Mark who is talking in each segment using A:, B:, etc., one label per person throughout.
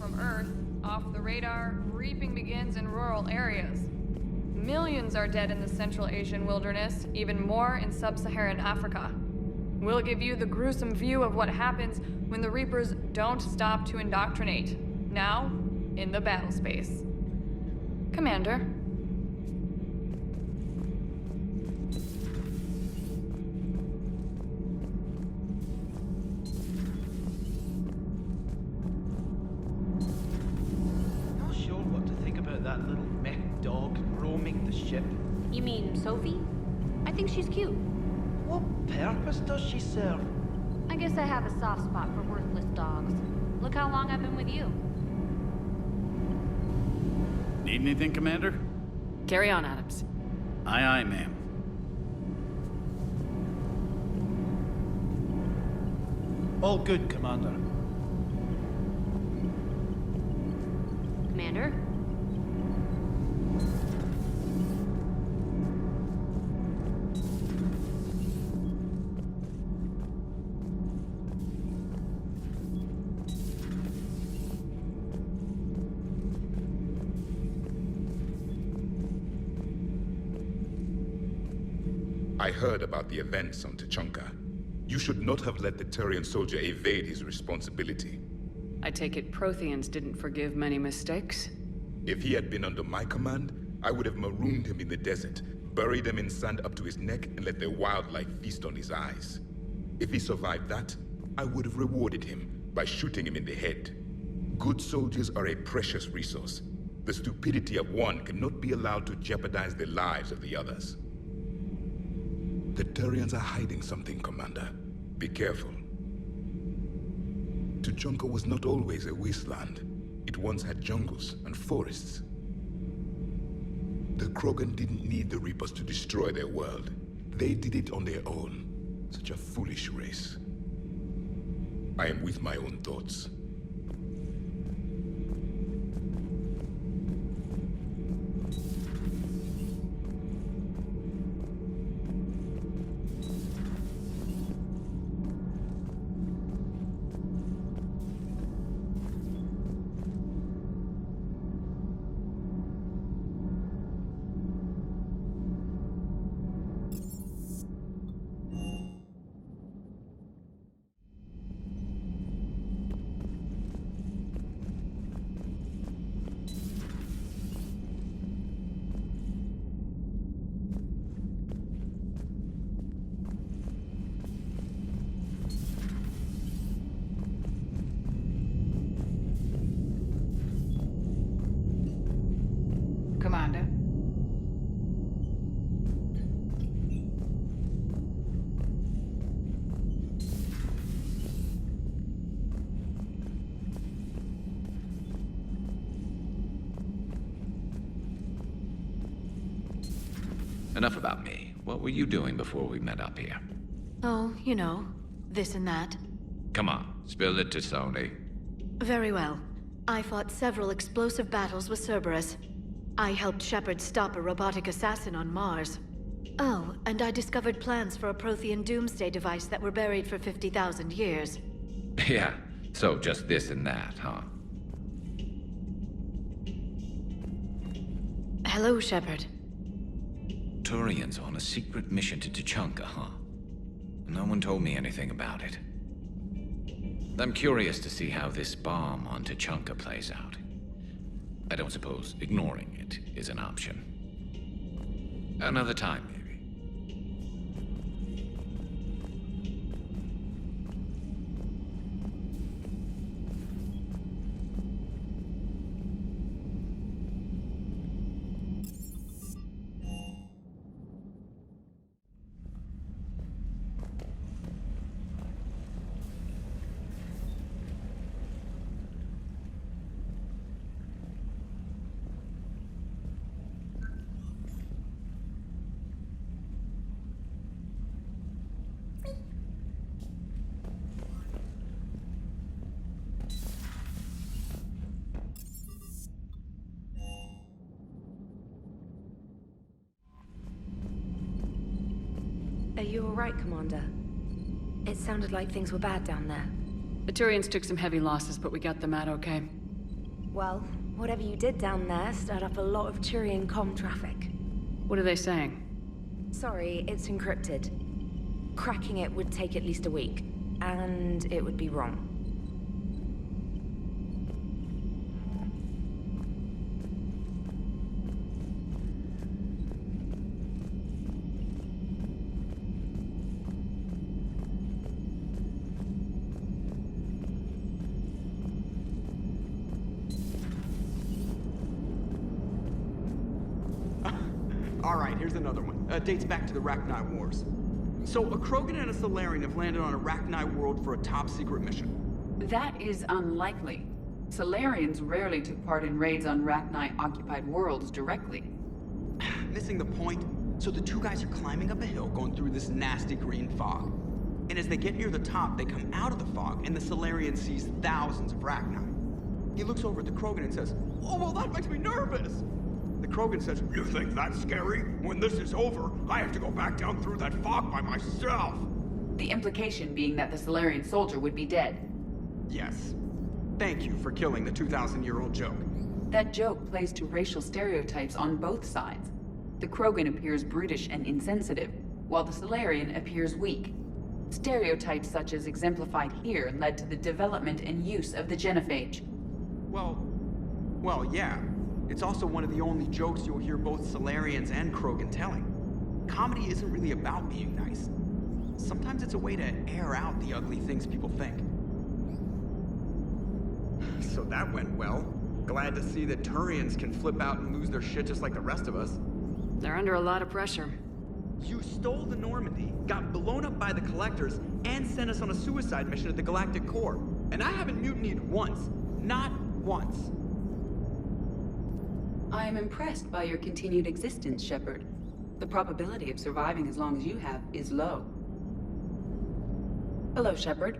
A: from Earth, off the radar, reaping begins in rural areas. Millions are dead in the Central Asian wilderness, even more in sub-Saharan Africa. We'll give you the gruesome view of what happens when the Reapers don't stop to indoctrinate. Now, in the battle space. Commander.
B: Not sure what to think about that little mech dog roaming the ship.
C: You mean Sophie? I think she's cute.
B: What purpose does she serve?
C: I guess I have a soft spot for worthless dogs. Look how long I've been with you.
D: Need anything, Commander?
E: Carry on, Adams.
D: Aye, aye, ma'am.
B: All good, Commander.
C: Commander?
F: I heard about the events on Tuchanka. You should not have let the Turian soldier evade his responsibility.
E: I take it Protheans didn't forgive many mistakes?
F: If he had been under my command, I would have marooned him in the desert, buried him in sand up to his neck, and let the wildlife feast on his eyes. If he survived that, I would have rewarded him by shooting him in the head. Good soldiers are a precious resource. The stupidity of one cannot be allowed to jeopardize the lives of the others. The Turians are hiding something, Commander. Be careful. Tuchanka was not always a wasteland. It once had jungles and forests. The Krogan didn't need the Reapers to destroy their world. They did it on their own. Such a foolish race. I am with my own thoughts.
E: Commander.
G: Enough about me. What were you doing before we met up here?
H: Oh, you know, this and that.
G: Come on, spill it to Sony.
H: Very well. I fought several explosive battles with Cerberus. I helped Shepard stop a robotic assassin on Mars. Oh, and I discovered plans for a Prothean doomsday device that were buried for 50,000 years.
G: Yeah, so just this and that, huh?
H: Hello, Shepard.
G: Turians on a secret mission to Tuchanka, huh? No one told me anything about it. I'm curious to see how this bomb on Tuchanka plays out. I don't suppose ignoring it is an option. Another time, maybe.
I: Are you alright, Commander? It sounded like things were bad down there.
E: The Turians took some heavy losses, but we got them out okay.
I: Well, whatever you did down there stirred up a lot of Turian comm traffic.
E: What are they saying?
I: Sorry, it's encrypted. Cracking it would take at least a week, and it would be wrong.
J: Alright, here's another one. Dates back to the Rachni Wars. So, a Krogan and a Solarian have landed on a Rachni world for a top-secret mission.
E: That is unlikely. Solarians rarely took part in raids on Rachni-occupied worlds directly.
J: Missing the point? So the two guys are climbing up a hill going through this nasty green fog. And as they get near the top, they come out of the fog, and the Solarian sees thousands of Rachni. He looks over at the Krogan and says, "Oh, well, that makes me nervous!" The Krogan says, "You think that's scary? When this is over, I have to go back down through that fog by myself."
E: The implication being that the Solarian soldier would be dead.
J: Yes. Thank you for killing the 2,000-year-old joke.
E: That joke plays to racial stereotypes on both sides. The Krogan appears brutish and insensitive, while the Solarian appears weak. Stereotypes such as exemplified here led to the development and use of the genophage.
J: Well, yeah. It's also one of the only jokes you'll hear both Solarians and Krogan telling. Comedy isn't really about being nice. Sometimes it's a way to air out the ugly things people think. So that went well. Glad to see that Turians can flip out and lose their shit just like the rest of us.
E: They're under a lot of pressure.
J: You stole the Normandy, got blown up by the Collectors, and sent us on a suicide mission at the Galactic Core. And I haven't mutinied once. Not once.
E: I am impressed by your continued existence, Shepard. The probability of surviving as long as you have is low. Hello, Shepard.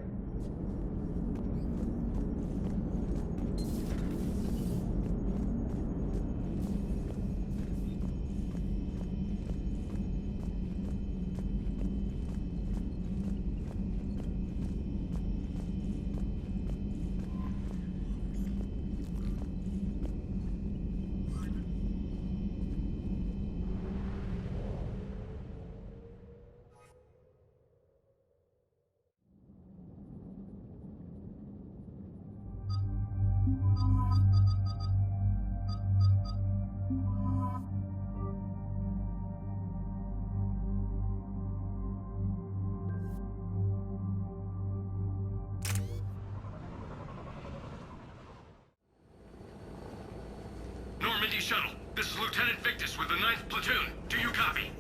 K: Normandy shuttle. This is Lieutenant Victus with the 9th Platoon. Do you copy?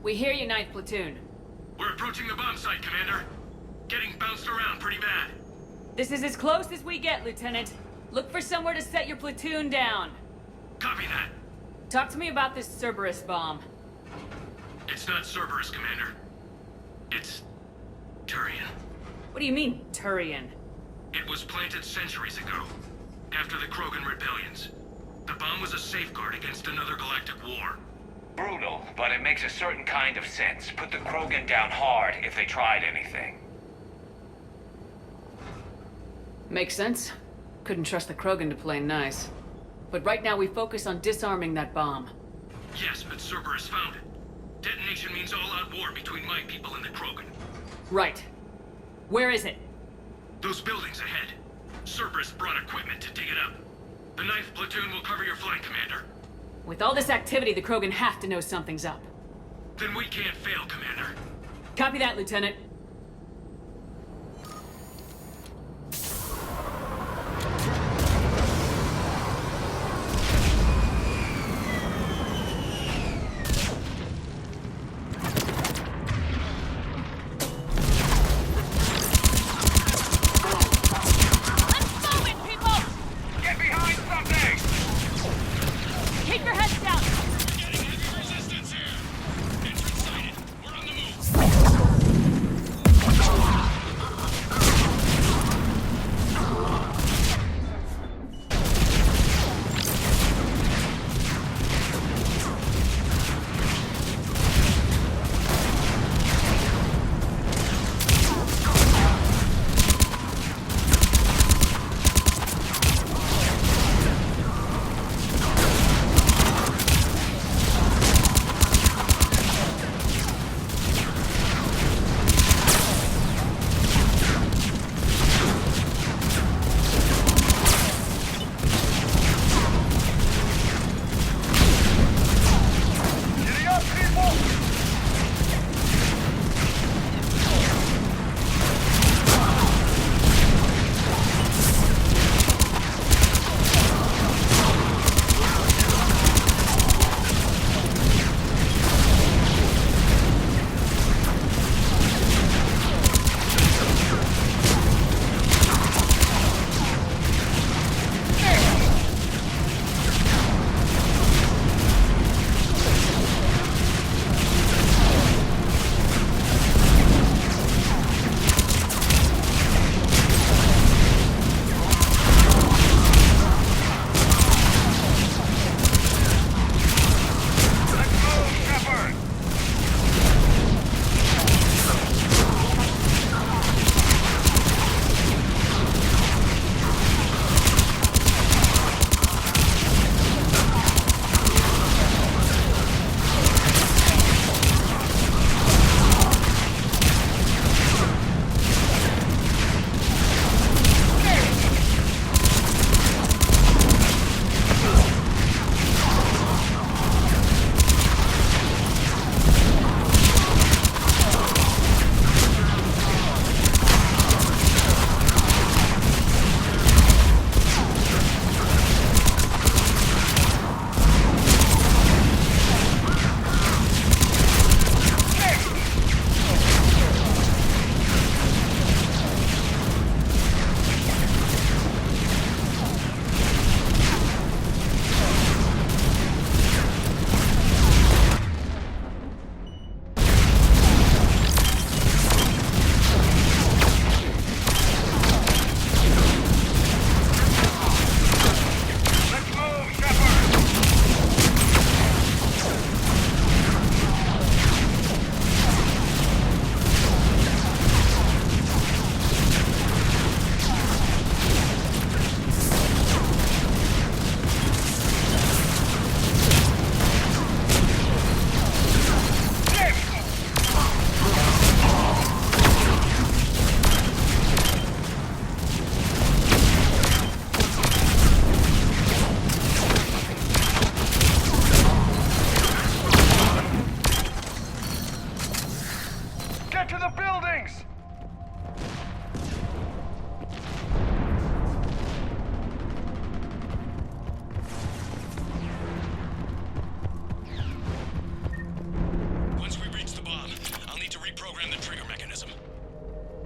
L: We hear you, 9th Platoon.
K: We're approaching the bomb site, Commander. Getting bounced around pretty bad.
L: This is as close as we get, Lieutenant. Look for somewhere to set your platoon down.
K: Copy that.
L: Talk to me about this Cerberus bomb.
K: It's not Cerberus, Commander. It's Turian.
L: What do you mean, Turian?
K: It was planted centuries ago, after the Krogan rebellions. The bomb was a safeguard against another galactic war.
G: Brutal, but it makes a certain kind of sense. Put the Krogan down hard if they tried anything.
L: Makes sense. Couldn't trust the Krogan to play nice. But right now we focus on disarming that bomb.
K: Yes, but Cerberus found it. Detonation means all-out war between my people and the Krogan.
L: Right. Where is it?
K: Those buildings ahead. Cerberus brought equipment to dig it up. The 9th Platoon will cover your flank, Commander.
L: With all this activity, the Krogan have to know something's up.
K: Then we can't fail, Commander.
L: Copy that, Lieutenant.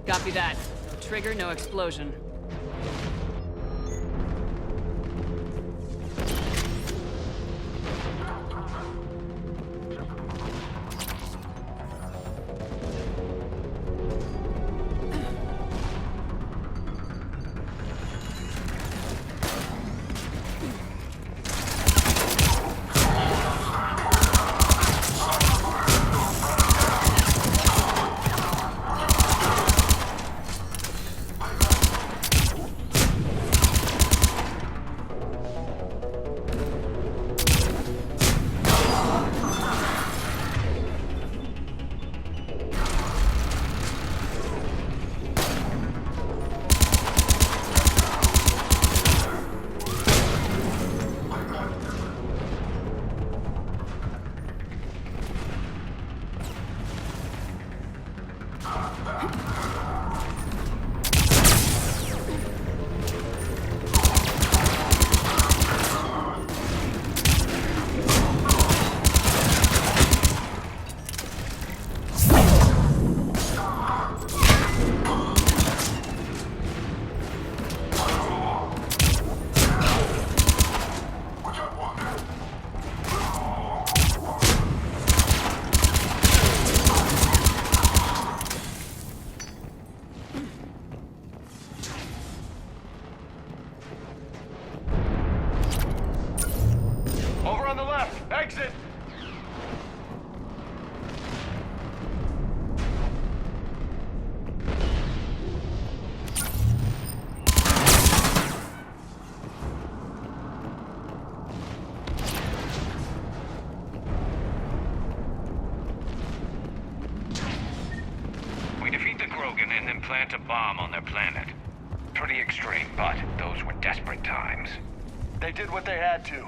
L: Copy that. No trigger, no explosion.
K: Plant a bomb on their planet. Pretty extreme, but those were desperate times.
M: They did what they had to.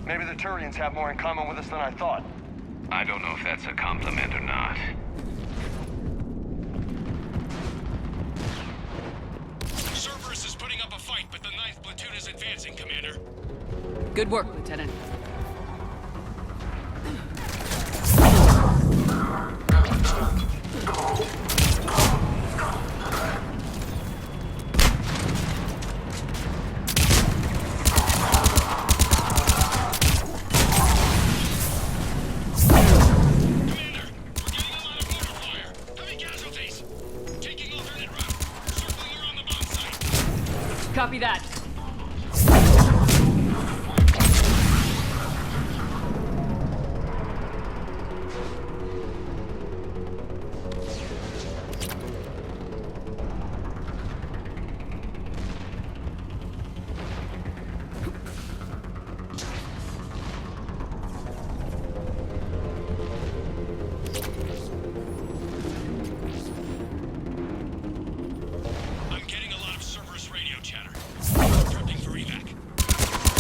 M: Maybe the Turians have more in common with us than I thought.
K: I don't know if that's a compliment or not.
N: Cerberus is putting up a fight, but the 9th Platoon is advancing, Commander.
L: Good work, Lieutenant. Copy that.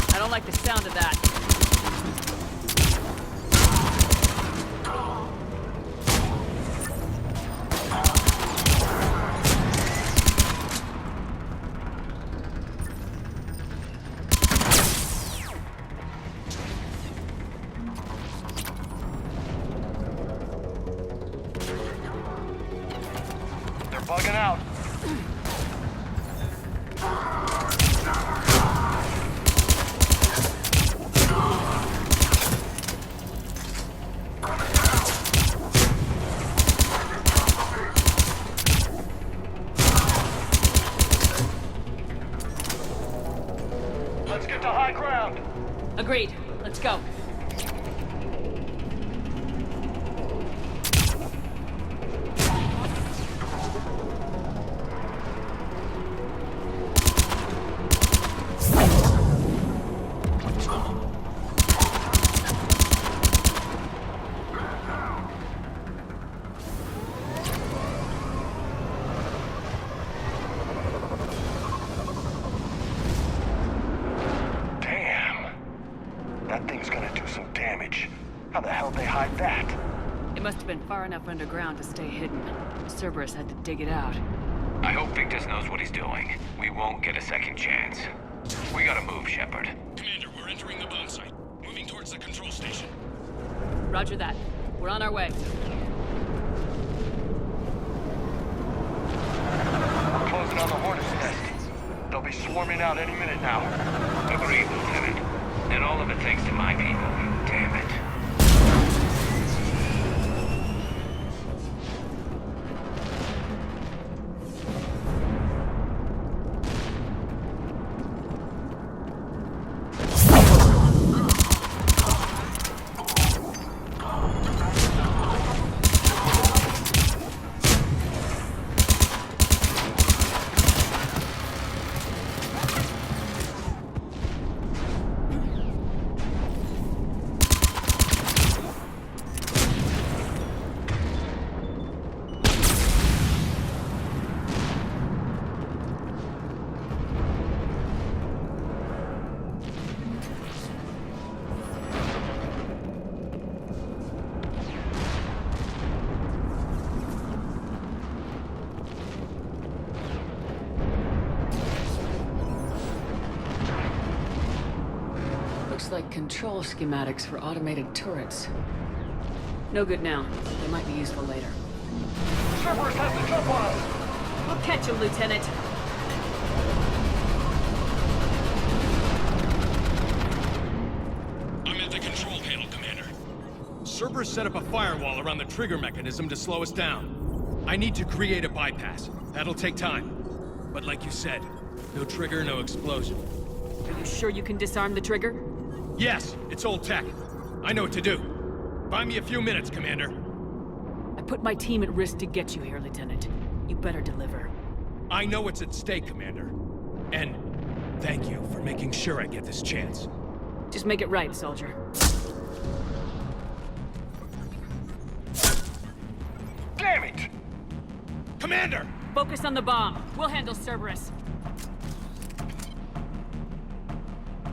L: I don't like the sound of that.
M: They're bugging out. Let's get to high ground.
L: Agreed. Let's go.
M: That thing's gonna do some damage. How the hell did they hide that?
L: It must have been far enough underground to stay hidden. Cerberus had to dig it out.
K: I hope Victus knows what he's doing. We won't get a second chance. We gotta move, Shepard.
N: Commander, we're entering the bomb site. Moving towards the control station.
L: Roger that. We're on our way.
M: swarming out any minute now.
G: Agreed, Lieutenant. And all of it thanks to my people. Damn it.
L: Looks like control schematics for automated turrets. No good now. They might be useful later.
M: Cerberus has the jump on us!
L: We'll catch him, Lieutenant.
N: I'm at the control panel, Commander. Cerberus set up a firewall around the trigger mechanism to slow us down. I need to create a bypass. That'll take time. But like you said, no trigger, no explosion.
L: Are you sure you can disarm the trigger?
N: Yes, it's old tech. I know what to do. Buy me a few minutes, Commander.
L: I put my team at risk to get you here, Lieutenant. You better deliver.
N: I know what's at stake, Commander. And thank you for making sure I get this chance.
L: Just make it right, soldier.
M: Damn it!
N: Commander!
L: Focus on the bomb. We'll handle Cerberus.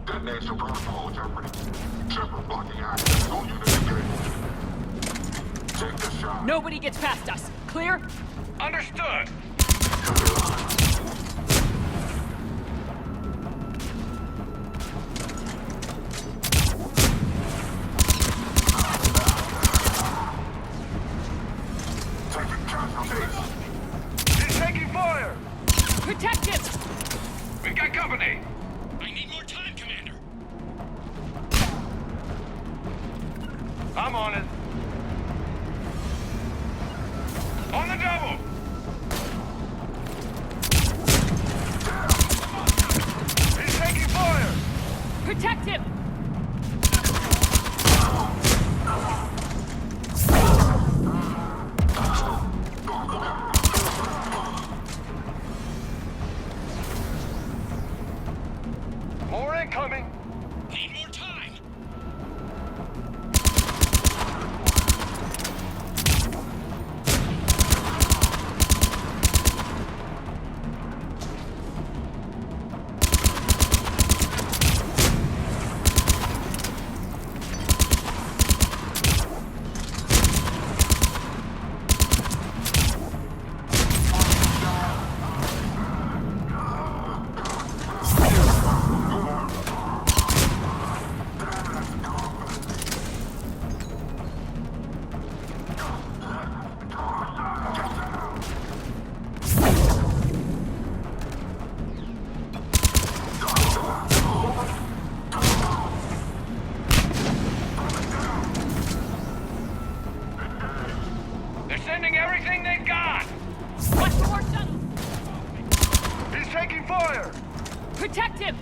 O: Detonation protocol jeopardy. Shepard blocking access. All units engaged. Take the shot.
L: Nobody gets past us. Clear?
M: Understood!
O: Taking casualties.
M: He's taking fire!
L: Protect him!
M: We got company!
N: I need more time, Commander.
M: I'm on it. On the double! He's taking fire!
L: Protect him!
M: More incoming!
N: Need more time.
M: They're sending everything they've got!
L: Watch for more shuttles!
M: He's taking fire!
L: Protect him!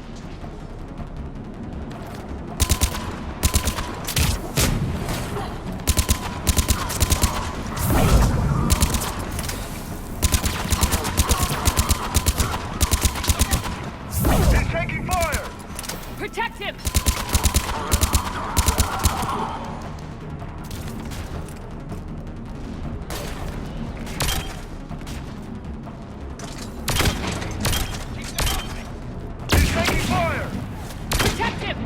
M: He's taking fire!
L: Protect him!
M: He's taking fire!
L: Protect him!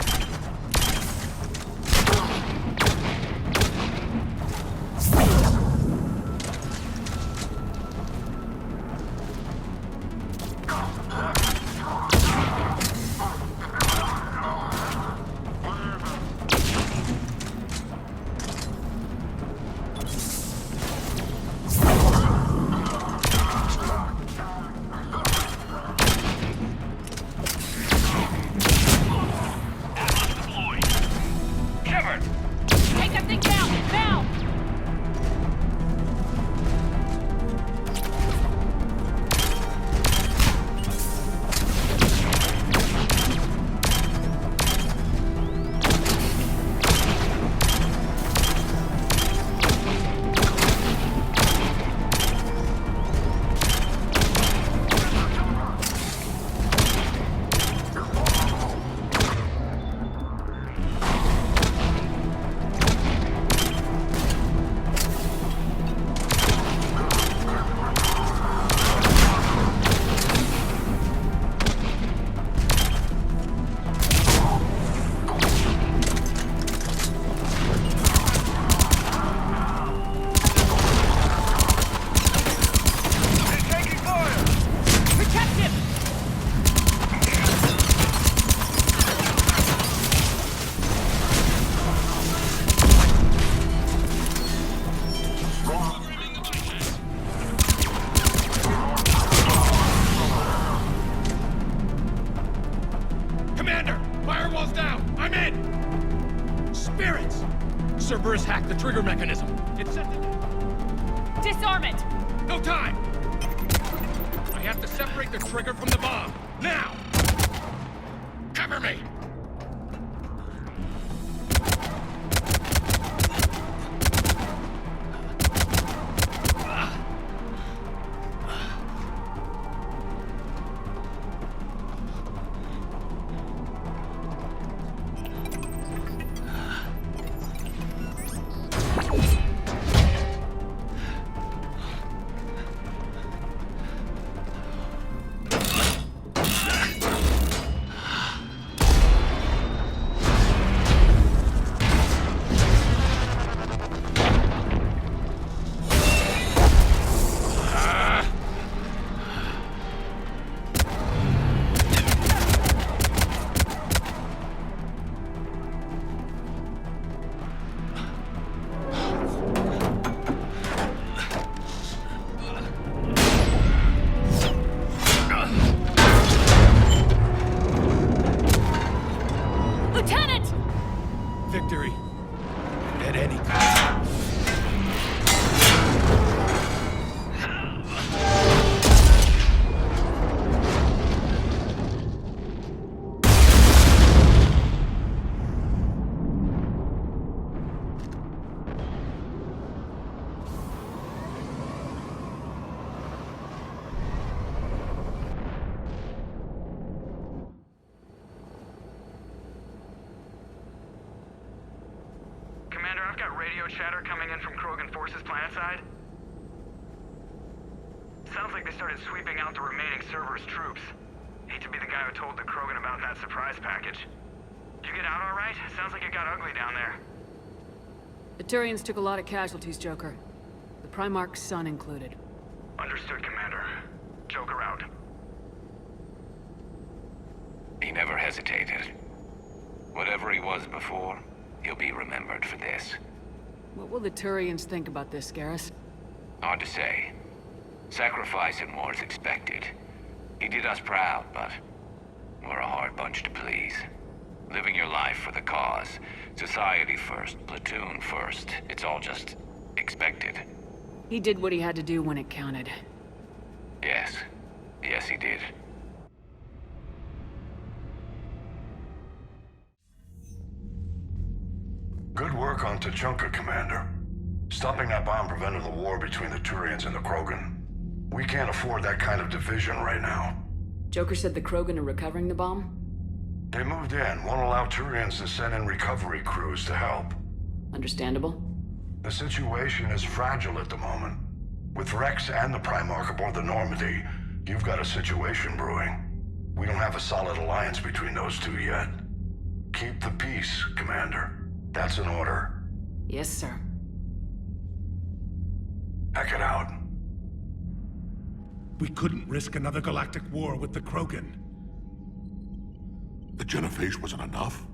N: Spirits! Cerberus hacked the trigger mechanism. It set the...
A: Disarm it!
N: No time! I have to separate the trigger from the bomb. Now! Cover me! Victory. At any cost.
P: Commander, I've got radio chatter coming in from Krogan forces planetside. Sounds like they started sweeping out the remaining Cerberus troops. Hate to be the guy who told the Krogan about that surprise package. Did you get out all right? Sounds like it got ugly down there.
L: The Turians took a lot of casualties, Joker. The Primarch's son included.
P: Understood, Commander. Joker out.
G: He never hesitated. Whatever he was before, he'll be remembered for this.
L: What will the Turians think about this, Garrus?
G: Hard to say. Sacrifice in war is expected. He did us proud, but we're a hard bunch to please. Living your life for the cause. Society first, platoon first. It's all just expected.
L: He did what he had to do when it counted.
G: Yes. Yes, he did.
M: Good work on Tuchanka, Commander. Stopping that bomb prevented the war between the Turians and the Krogan. We can't afford that kind of division right now.
L: Joker said the Krogan are recovering the bomb?
M: They moved in, won't allow Turians to send in recovery crews to help.
L: Understandable.
M: The situation is fragile at the moment. With Rex and the Primarch aboard the Normandy, you've got a situation brewing. We don't have a solid alliance between those two yet. Keep the peace, Commander. That's an order.
L: Yes, sir.
M: Pack it out.
O: We couldn't risk another galactic war with the Krogan.
Q: The genophage wasn't enough?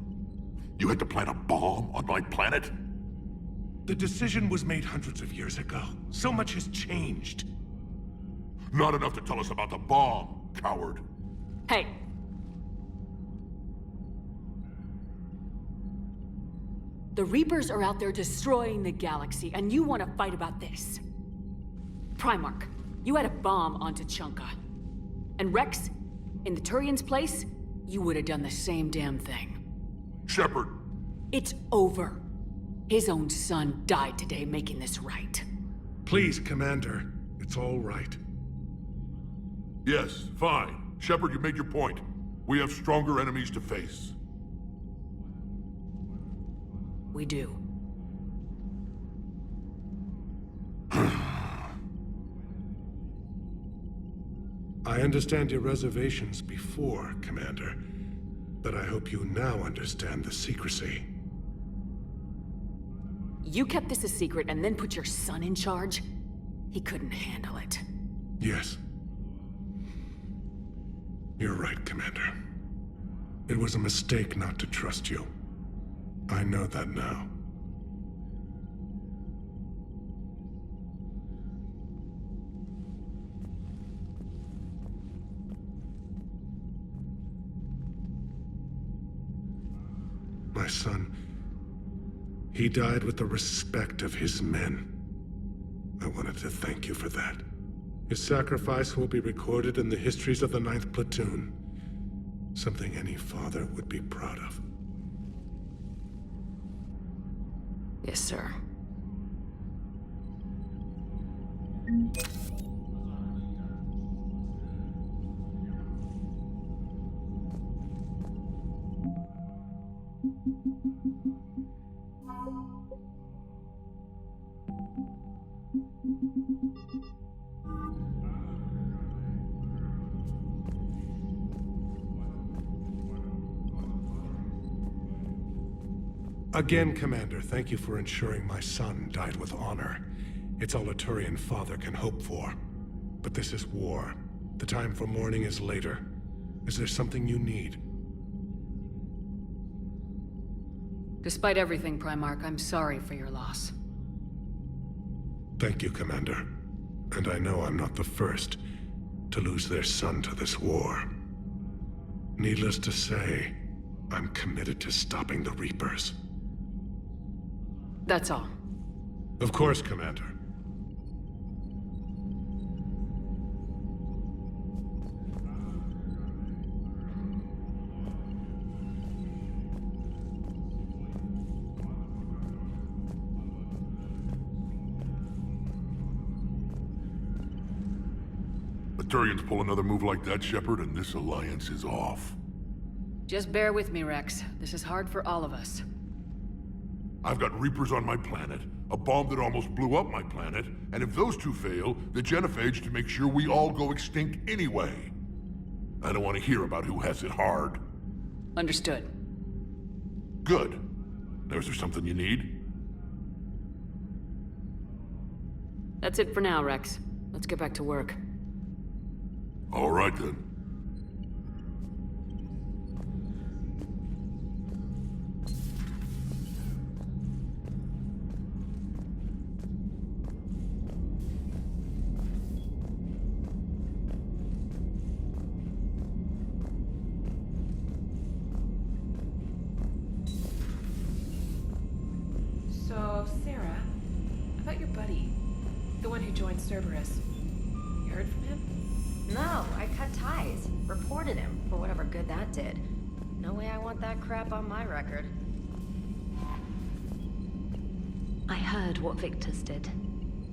Q: You had to plant a bomb on my planet?
O: The decision was made hundreds of years ago. So much has changed.
Q: Not enough to tell us about the bomb, coward.
L: Hey! The Reapers are out there destroying the galaxy, and you want to fight about this. Primarch, you had a bomb on Tuchanka. And Rex, in the Turian's place, you would have done the same damn thing.
Q: Shepard!
L: It's over. His own son died today making this right.
O: Please, Commander. It's all right.
Q: Yes, fine. Shepard, you made your point. We have stronger enemies to face.
L: We do.
O: I understand your reservations before, Commander. But I hope you now understand the secrecy.
L: You kept this a secret and then put your son in charge? He couldn't handle it.
O: Yes. You're right, Commander. It was a mistake not to trust you. I know that now. My son,
R: He died with the respect of his men. I wanted to thank you for that. His sacrifice will be recorded in the histories of the 9th Platoon. Something any father would be proud of.
L: Yes, sir.
R: Again, Commander, thank you for ensuring my son died with honor. It's all a Turian father can hope for. But this is war. The time for mourning is later. Is there something you need?
L: Despite everything, Primarch, I'm sorry for your loss.
R: Thank you, Commander. And I know I'm not the first to lose their son to this war. Needless to say, I'm committed to stopping the Reapers.
L: That's all.
R: Of course, Commander.
Q: The Turians pull another move like that, Shepard, and this alliance is off.
L: Just bear with me, Rex. This is hard for all of us.
Q: I've got Reapers on my planet, a bomb that almost blew up my planet, and if those two fail, the genophage to make sure we all go extinct anyway. I don't want to hear about who has it hard.
L: Understood.
Q: Good. Now, is there something you need?
L: That's it for now, Rex. Let's get back to work.
Q: All right, then.
S: So, Sarah, about your buddy, the one who joined Cerberus. You heard from him?
I: No, I cut ties. Reported him for whatever good that did. No way I want that crap on my record. I heard what Victor's did.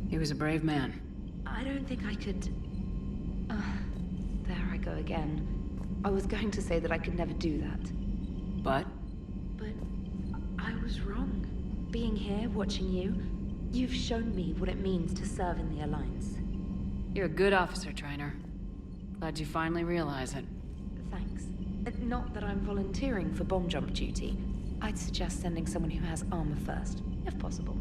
L: He was a brave man.
I: I don't think I could... there I go again. I was going to say that I could never do that.
L: But?
I: But I was wrong. Being here, watching you, you've shown me what it means to serve in the Alliance.
L: You're a good officer, Trainer. Glad you finally realize it.
I: Thanks. Not that I'm volunteering for bomb jump duty. I'd suggest sending someone who has armor first, if possible.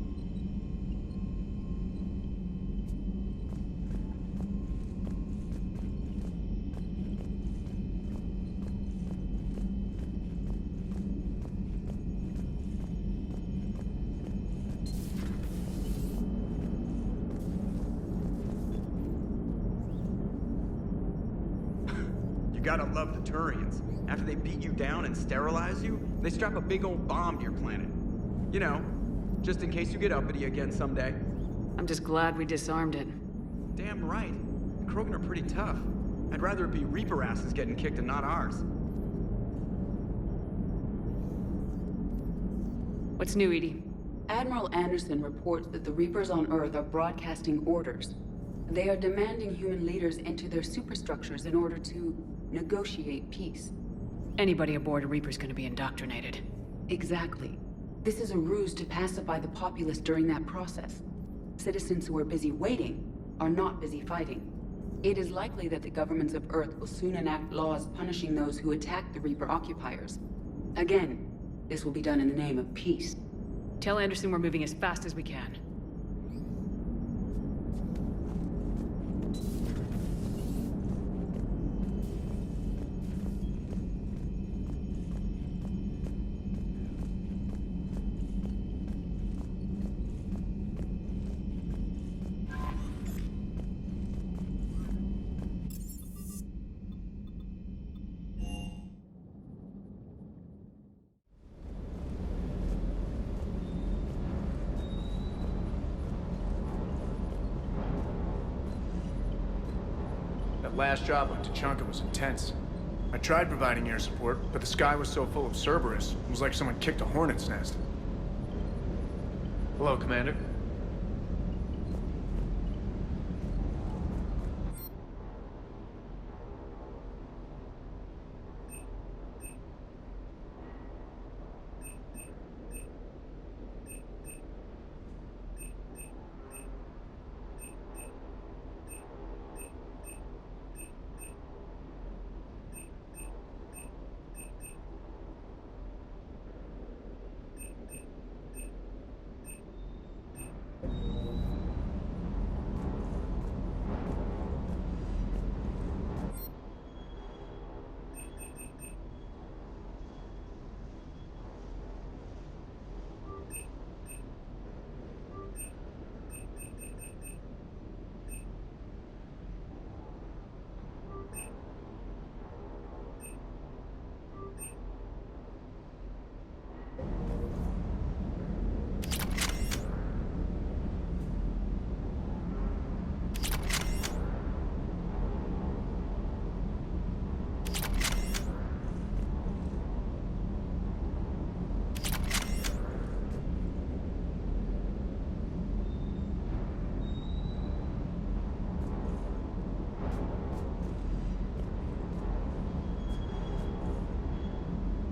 J: You gotta love the Turians. After they beat you down and sterilize you, they strap a big old bomb to your planet. You know, just in case you get uppity again someday.
L: I'm just glad we disarmed it.
J: Damn right. The Krogan are pretty tough. I'd rather it be Reaper asses getting kicked and not ours.
L: What's new, Edie?
E: Admiral Anderson reports that the Reapers on Earth are broadcasting orders. They are demanding human leaders enter their superstructures in order to negotiate peace.
L: Anybody aboard a Reaper's gonna be indoctrinated.
E: Exactly. This is a ruse to pacify the populace during that process. Citizens who are busy waiting are not busy fighting. It is likely that the governments of Earth will soon enact laws punishing those who attack the Reaper occupiers. Again, this will be done in the name of peace.
L: Tell Anderson we're moving as fast as we can.
T: last job on Tuchanka was intense. I tried providing air support, but the sky was so full of Cerberus, it was like someone kicked a hornet's nest.
B: Hello, Commander.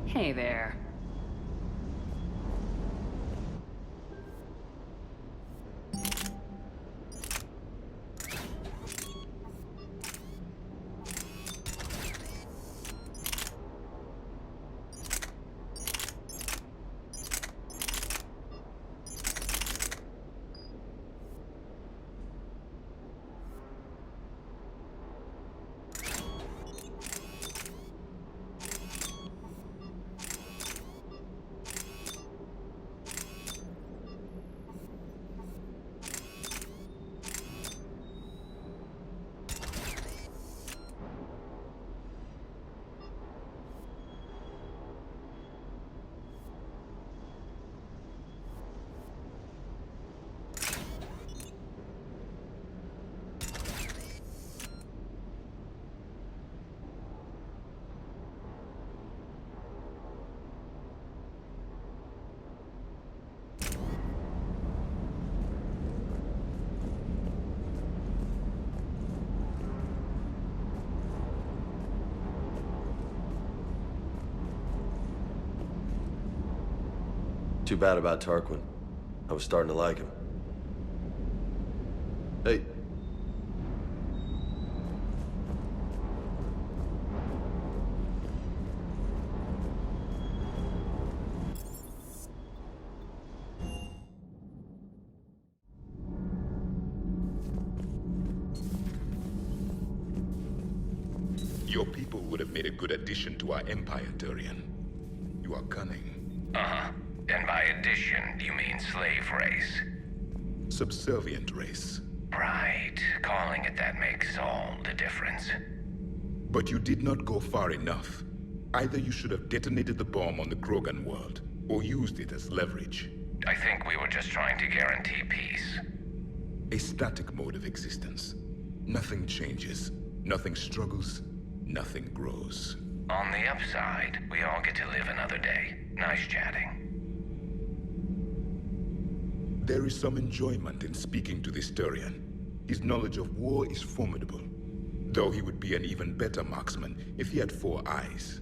L: Hey there.
U: Too bad about Tarquin. I was starting to like him. Hey.
F: Your people would have made a good addition to our empire, Turian. You are cunning.
V: Uh-huh. And by addition, you mean slave race?
F: Subservient race.
V: Right. Calling it that makes all the difference.
F: But you did not go far enough. Either you should have detonated the bomb on the Krogan world, or used it as leverage.
V: I think we were just trying to guarantee peace.
F: A static mode of existence. Nothing changes, nothing struggles, nothing grows.
V: On the upside, we all get to live another day. Nice chatting.
F: There is some enjoyment in speaking to this Turian. His knowledge of war is formidable, though he would be an even better marksman if he had 4 eyes.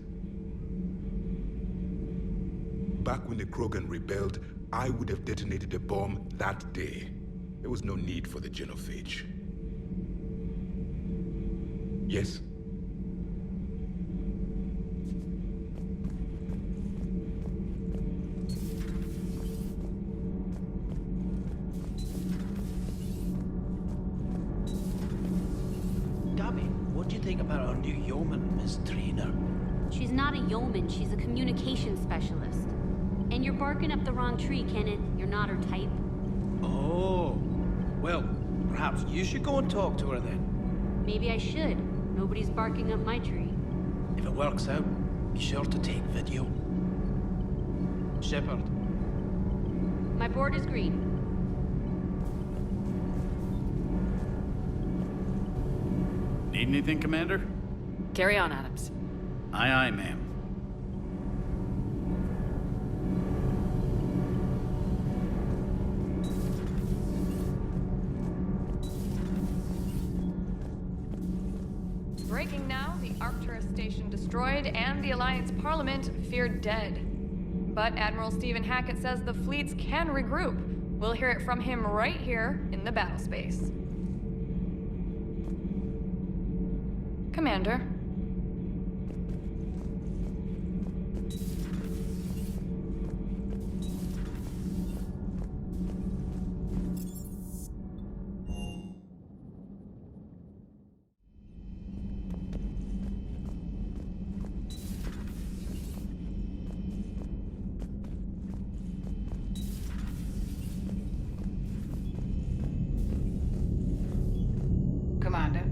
F: Back when the Krogan rebelled, I would have detonated a bomb that day. There was no need for the genophage. Yes?
B: What do you think about our new yeoman, Miss Trainer?
C: She's not a yeoman, she's a communication specialist. And you're barking up the wrong tree, Kenneth. You're not her type.
B: Oh. Well, perhaps you should go and talk to her then.
C: Maybe I should. Nobody's barking up my tree.
B: If it works out, be sure to take video. Shepard.
C: My board is green.
D: Need anything, Commander?
L: Carry on, Adams.
D: Aye, aye, ma'am.
A: Breaking now, the Arcturus station destroyed and the Alliance Parliament feared dead. But Admiral Stephen Hackett says the fleets can regroup. We'll hear it from him right here in the battle space. Commander.
E: Commander.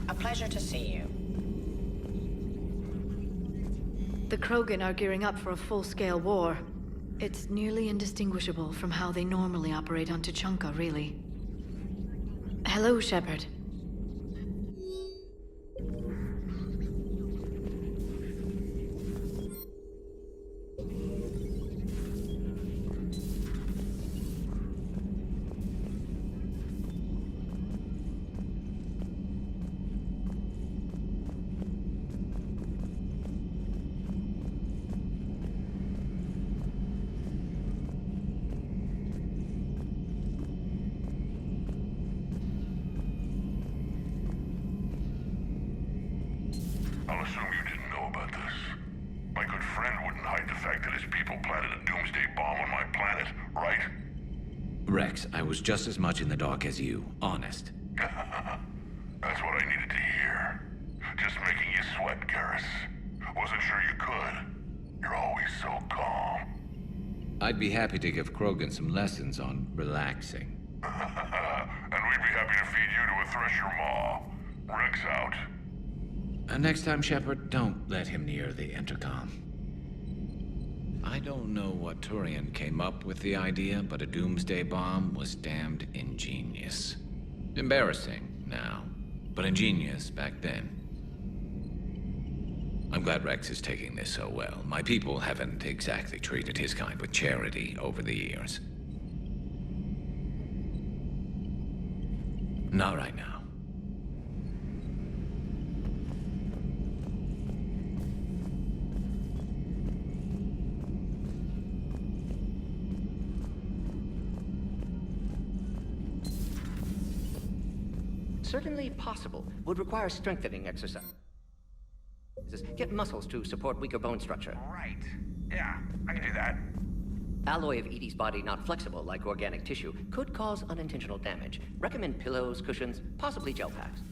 H: A pleasure to see you.
W: The Krogan are gearing up for a full-scale war. It's nearly indistinguishable from how they normally operate on Tuchanka, really. Hello, Shepard.
Q: I'll assume you didn't know about this. My good friend wouldn't hide the fact that his people planted a doomsday bomb on my planet, right?
G: Rex, I was just as much in the dark as you. Honest.
Q: That's what I needed to hear. Just making you sweat, Garrus. Wasn't sure you could. You're always so calm.
G: I'd be happy to give Krogan some lessons on relaxing.
Q: And we'd be happy to feed you to a thresher maw. Rex out.
G: And next time, Shepard, don't let him near the intercom. I don't know what Turian came up with the idea, but a doomsday bomb was damned ingenious. Embarrassing now, but ingenious back then. I'm glad Rex is taking this so well. My people haven't exactly treated his kind with charity over the years. Not right now.
H: Certainly possible. Would require strengthening exercise. Get muscles to support weaker bone structure.
P: Right. Yeah, I can do that.
H: Alloy of Edie's body not flexible like organic tissue could cause unintentional damage. Recommend pillows, cushions, possibly gel packs.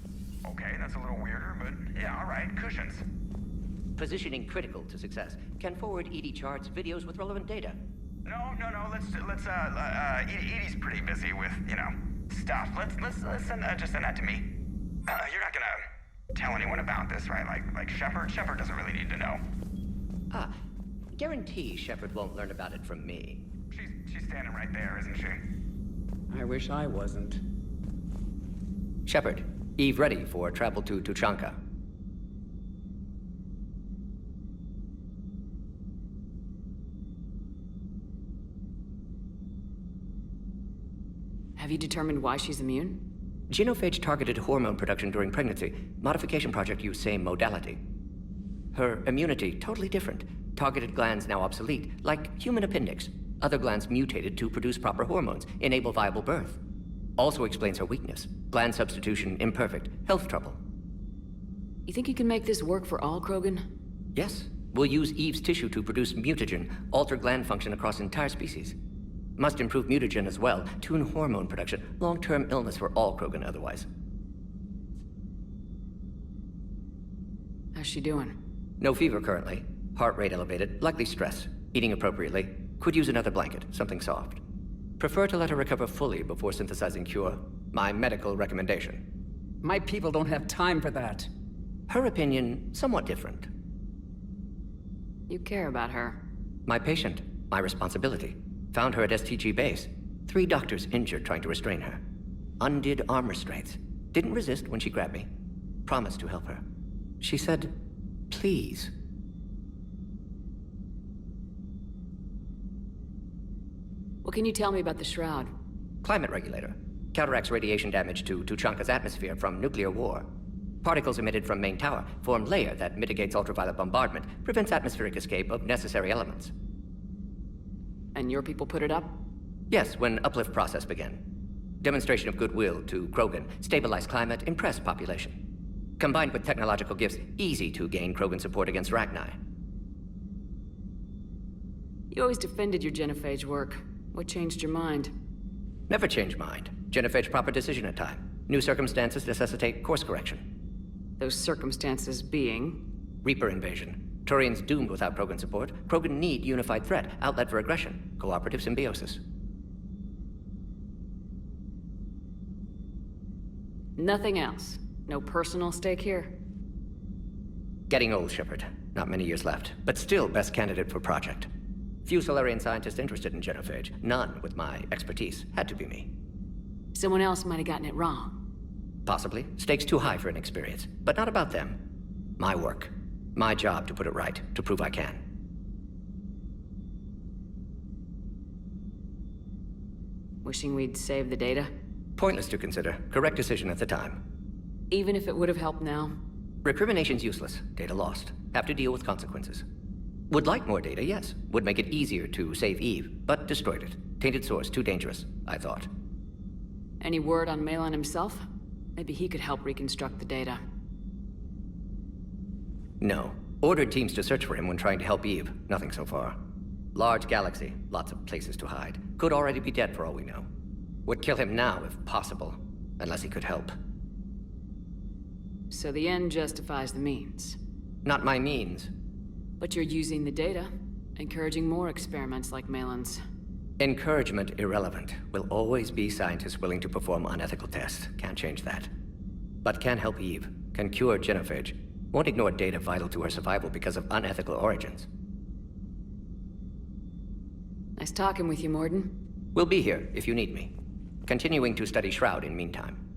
P: Okay, that's a little weirder, but yeah, all right. Cushions.
H: Positioning critical to success. Can forward Edie charts, videos with relevant data.
P: No. Edie's pretty busy with, stuff. Let's send that to me. You're not gonna tell anyone about this, right? Like Shepard? Shepard doesn't really need to know.
H: Guarantee Shepard won't learn about it from me.
P: She's standing right there, isn't she?
H: I wish I wasn't. Shepard, Eve ready for travel to Tuchanka.
L: Have you determined why she's immune?
H: Genophage targeted hormone production during pregnancy. Modification project used same modality. Her immunity totally different. Targeted glands now obsolete, like human appendix. Other glands mutated to produce proper hormones, enable viable birth. Also explains her weakness. Gland substitution imperfect. Health trouble.
L: You think you can make this work for all Krogan?
H: Yes. We'll use Eve's tissue to produce mutagen, alter gland function across entire species. Must improve mutagen as well, tune hormone production. Long-term illness for all Krogan otherwise.
L: How's she doing?
H: No fever currently. Heart rate elevated, likely stress. Eating appropriately. Could use another blanket, something soft. Prefer to let her recover fully before synthesizing cure. My medical recommendation.
K: My people don't have time for that.
H: Her opinion, somewhat different.
L: You care about her.
H: My patient, my responsibility. Found her at STG base. 3 doctors injured trying to restrain her. Undid arm restraints. Didn't resist when she grabbed me. Promised to help her. She said, please.
L: What can you tell me about the Shroud?
H: Climate regulator. Counteracts radiation damage to Tuchanka's atmosphere from nuclear war. Particles emitted from main tower form layer that mitigates ultraviolet bombardment, prevents atmospheric escape of necessary elements.
L: And your people put it up?
H: Yes, when uplift process began. Demonstration of goodwill to Krogan, stabilize climate, impress population. Combined with technological gifts, easy to gain Krogan support against Rachni.
L: You always defended your genophage work. What changed your mind?
H: Never change mind. Genophage proper decision at time. New circumstances necessitate course correction.
L: Those circumstances being?
H: Reaper invasion. Turians doomed without Krogan support. Krogan need unified threat, outlet for aggression, cooperative symbiosis.
L: Nothing else? No personal stake here?
H: Getting old, Shepard. Not many years left, but still best candidate for project. Few Solarian scientists interested in genophage. None with my expertise. Had to be me.
L: Someone else might have gotten it wrong.
H: Possibly. Stakes too high for inexperience. But not about them. My work. My job to put it right, to prove I can.
L: Wishing we'd saved the data?
H: Pointless to consider. Correct decision at the time.
L: Even if it would have helped now?
H: Recrimination's useless. Data lost. Have to deal with consequences. Would like more data, yes. Would make it easier to save Eve, but destroyed it. Tainted source, too dangerous, I thought.
L: Any word on Malin himself? Maybe he could help reconstruct the data.
H: No. Ordered teams to search for him when trying to help Eve. Nothing so far. Large galaxy, lots of places to hide. Could already be dead for all we know. Would kill him now if possible, unless he could help.
L: So the end justifies the means.
H: Not my means.
L: But you're using the data, encouraging more experiments like Malin's.
H: Encouragement irrelevant. Will always be scientists willing to perform unethical tests. Can't change that. But can help Eve. Can cure genophage. Won't ignore data vital to her survival because of unethical origins.
L: Nice talking with you, Morden.
H: We'll be here if you need me. Continuing to study Shroud in meantime.